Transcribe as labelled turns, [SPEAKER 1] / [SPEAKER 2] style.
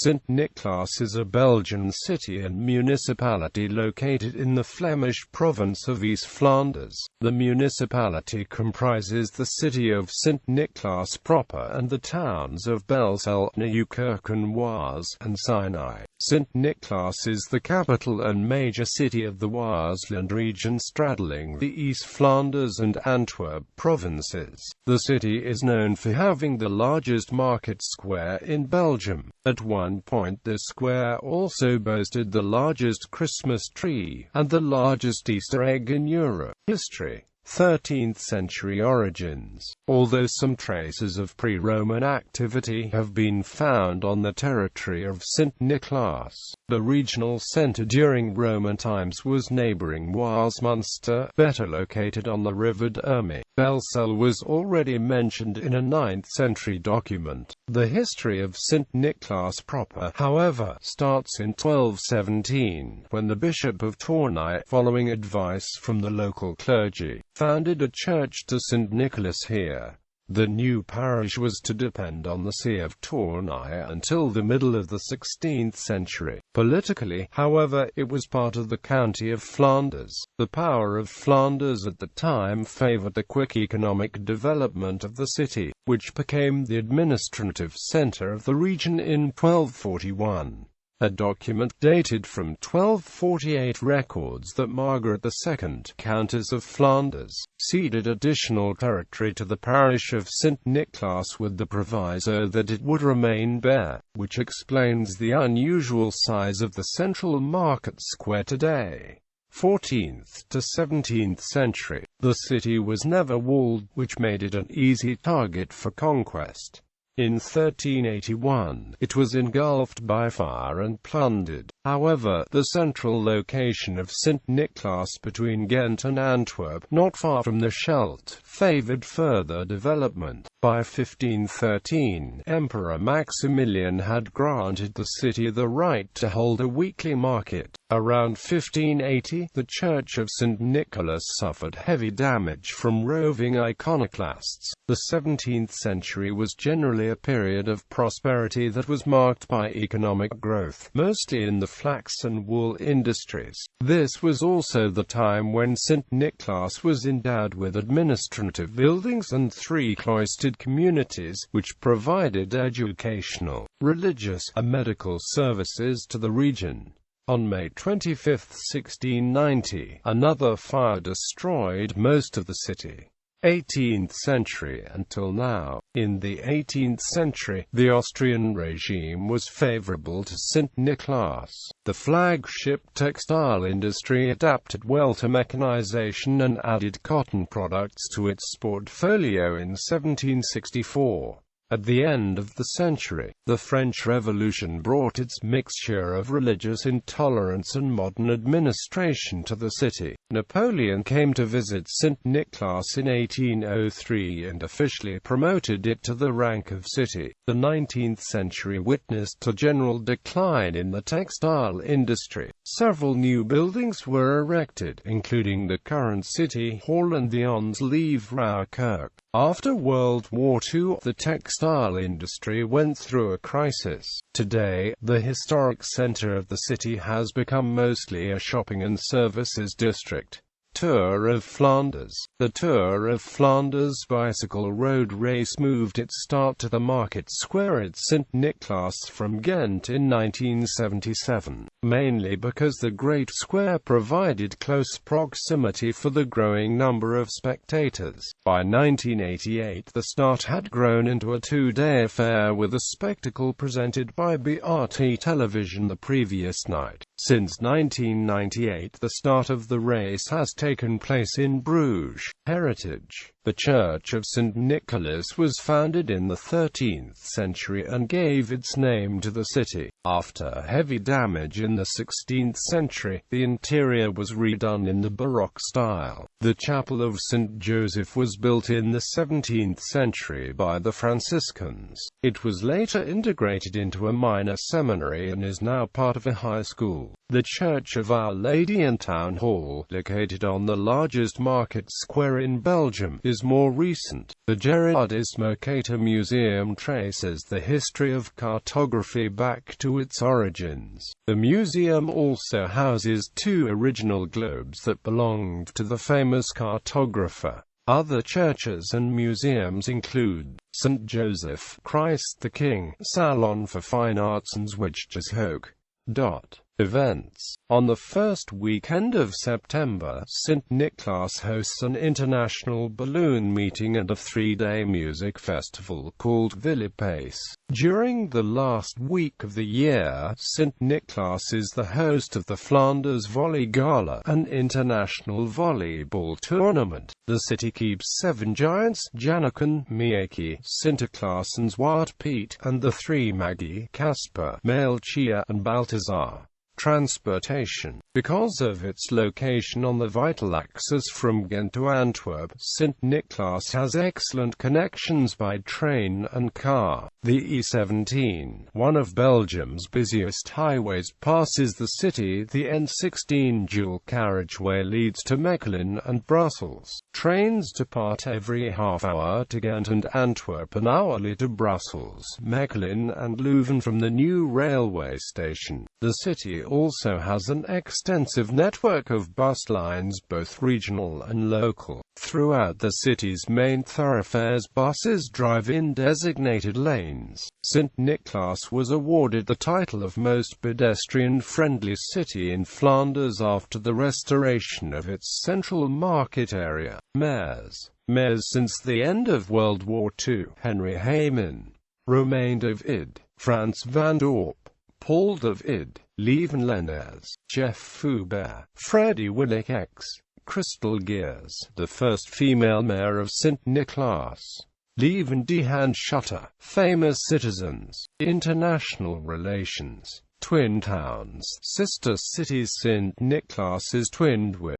[SPEAKER 1] Sinaai.Sint-Niklaas is a Belgian city and municipality located in the Flemish province of East Flanders. The municipality comprises the city of Sint-Niklaas proper and the towns of Belsele, Nieuwkerken-Waas, and Sinaai.Sint-Niklaas is the capital and major city of the Waasland region straddling the East Flanders and Antwerp provinces. The city is known for having the largest market square in Belgium. At one point the square also boasted the largest Christmas tree, and the largest Easter egg in Europe. History: 13th century origins. Although some traces of pre-Roman activity have been found on the territory of Sint-Niklaas, the regional centre during Roman times was neighbouring Waasland, better located on the river the. Belsele was already mentioned in a 9th century document. The history of Sint-Niklaas proper, however, starts in 1217, when the Bishop of Tournai, following advice from the local clergy, founded a church to St. Nicholas here. The new parish was to depend on the See of Tournai until the middle of the 16th century. Politically, however, it was part of the county of Flanders. The power of Flanders at the time favoured the quick economic development of the city, which became the administrative centre of the region in 1241. A document dated from 1248 records that Margaret II, Countess of Flanders, ceded additional territory to the parish of Sint-Niklaas with the proviso that it would remain bare, which explains the unusual size of the central market square today. 14th to 17th century. The city was never walled, which made it an easy target for conquest. In 1381, it was engulfed by fire and plundered. However, the central location of Sint-Niklaas between Ghent and Antwerp, not far from the Scheldt, favoured further development. By 1513, Emperor Maximilian had granted the city the right to hold a weekly market. Around 1580, the Church of St. Nicholas suffered heavy damage from roving iconoclasts. The 17th century was generally a period of prosperity that was marked by economic growth, mostly in the flax and wool industries. This was also the time when St. Niklaas was endowed with administrative buildings and 3 cloistered communities, which provided educational, religious, and medical services to the region. On May 25, 1690, another fire destroyed most of the city. 18th century until now. In the 18th century, the Austrian regime was favorable to Sint-Niklaas. The flagship textile industry adapted well to mechanization and added cotton products to its portfolio in 1764. At the end of the century, the French Revolution brought its mixture of religious intolerance and modern administration to the city. Napoleon came to visit Sint-Niklaas in 1803 and officially promoted it to the rank of city. The 19th century witnessed a general decline in the textile industry. Several new buildings were erected, including the current city hall and the Ons Lieve Kerk. After World War II, the textile industry went through a crisis. Today, the historic center of the city has become mostly a shopping and services district. Tour of Flanders. The Tour of Flanders bicycle road race moved its start to the market square at Sint-Niklaas from Ghent in 1977, mainly because the Great Square provided close proximity for the growing number of spectators. By 1988, the start had grown into a 2-day affair with a spectacle presented by BRT television the previous night. Since 1998, the start of the race has taken place in Bruges. Heritage. The Church of St. Nicholas was founded in the 13th century and gave its name to the city. After heavy damage in the 16th century, the interior was redone in the Baroque style. The Chapel of St. Joseph was built in the 17th century by the Franciscans. It was later integrated into a minor seminary and is now part of a high school. The Church of Our Lady and Town Hall, located on the largest market square in Belgium, is is more recent. The Gerardus Mercator Museum traces the history of cartography back to its origins. The museum also houses 2 original globes that belonged to the famous cartographer. Other churches and museums include St. Joseph, Christ the King, Salon for Fine Arts and Zwitserhoek. Events. On the first weekend of September, Sint-Niklaas hosts an international balloon meeting and a 3-day music festival called Villepace. During the last week of the year, Sint-Niklaas is the host of the Flanders Volley Gala, an international volleyball tournament. The city keeps 7 giants: Janneken, Mieki, Sinterklaas and Zwart Piet, and the 3 Magi: Casper, Melchior and Balthazar. Transportation. Because of its location on the vital axis from Ghent to Antwerp, Sint-Niklaas has excellent connections by train and car. The E17, one of Belgium's busiest highways, passes the city. The N16 dual carriageway leads to Mechelen and Brussels. Trains depart every half hour to Ghent and Antwerp and hourly to Brussels, Mechelen and Leuven from the new railway station. The city also has an extensive network of bus lines, both regional and local. Throughout the city's main thoroughfares, buses drive in designated lanes. Sint-Niklaas was awarded the title of most pedestrian-friendly city in Flanders after the restoration of its central market area. Mayors since the end of World War II: Henry Heyman, Romain David, Frans van Dorp, Paul David, Lieven Lenners, Jeff Foubert, Freddie Willick X, Crystal Gears, the first female mayor of Sint-Niklaas, Lieven de Hand Schutter. Famous citizens. International relations. Twin towns. Sister cities. Sint-Niklaas is twinned with